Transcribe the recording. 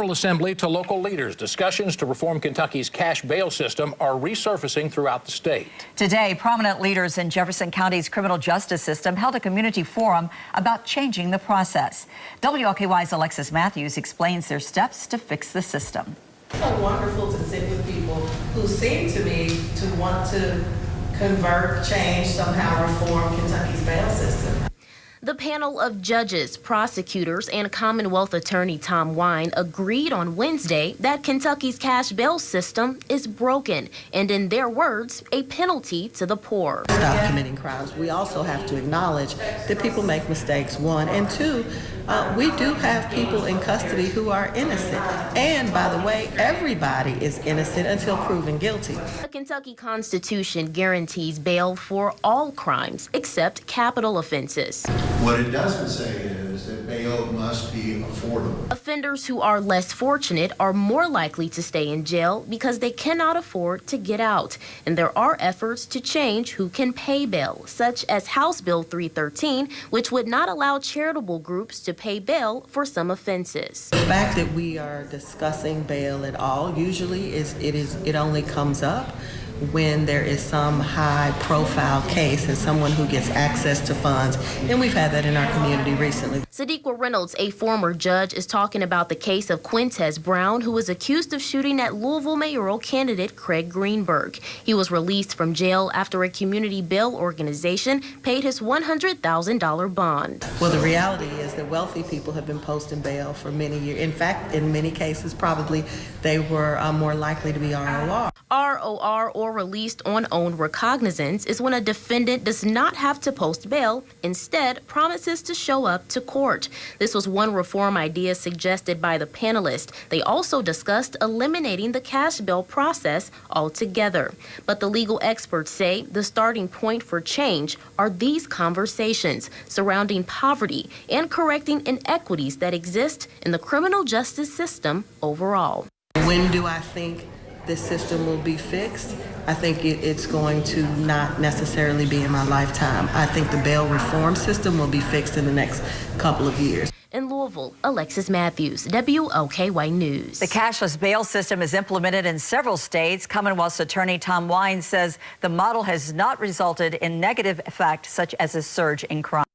General Assembly to local leaders. Discussions to reform Kentucky's cash bail system are resurfacing throughout the state. Today, prominent leaders in Jefferson County's criminal justice system held a community forum about changing the process. WLKY's Alexis Matthews explains their steps to fix the system. It's so wonderful to sit with people who seem to me to want to convert, change, somehow reform Kentucky's bail system. The panel of judges, prosecutors, and Commonwealth Attorney Tom Wine agreed on Wednesday that Kentucky's cash bail system is broken and, in their words, a penalty to the poor. Stop committing crimes. We also have to acknowledge that people make mistakes, one, and two, we do have people in custody who are innocent. And by the way, everybody is innocent until proven guilty. The Kentucky Constitution guarantees bail for all crimes except capital offenses. What it doesn't say is that bail must be affordable. Offenders who are less fortunate are more likely to stay in jail because they cannot afford to get out. And there are efforts to change who can pay bail, such as House Bill 313, which would not allow charitable groups to pay bail for some offenses. The fact that we are discussing bail at all usually it only comes up when there is some high-profile case and someone who gets access to funds, and we've had that in our community recently. Sadiqa Reynolds, a former judge, is talking about the case of Quintez Brown, who was accused of shooting at Louisville mayoral candidate Craig Greenberg. He was released from jail after a community bail organization paid his $100,000 bond. Well, the reality is that wealthy people have been posting bail for many years. In fact, in many cases, probably they were more likely to be ROR. ROR, or released on own recognizance, is when a defendant does not have to post bail, instead promises to show up to court. This was one reform idea suggested by the panelists. They also discussed eliminating the cash bail process altogether. But the legal experts say the starting point for change are these conversations surrounding poverty and correcting inequities that exist in the criminal justice system overall. When do I think this system will be fixed? I think it's going to not necessarily be in my lifetime. I think the bail reform system will be fixed in the next couple of years. In Louisville, Alexis Matthews, WLKY News. The cashless bail system is implemented in several states. Commonwealth's Attorney Tom Wine says the model has not resulted in negative effects such as a surge in crime.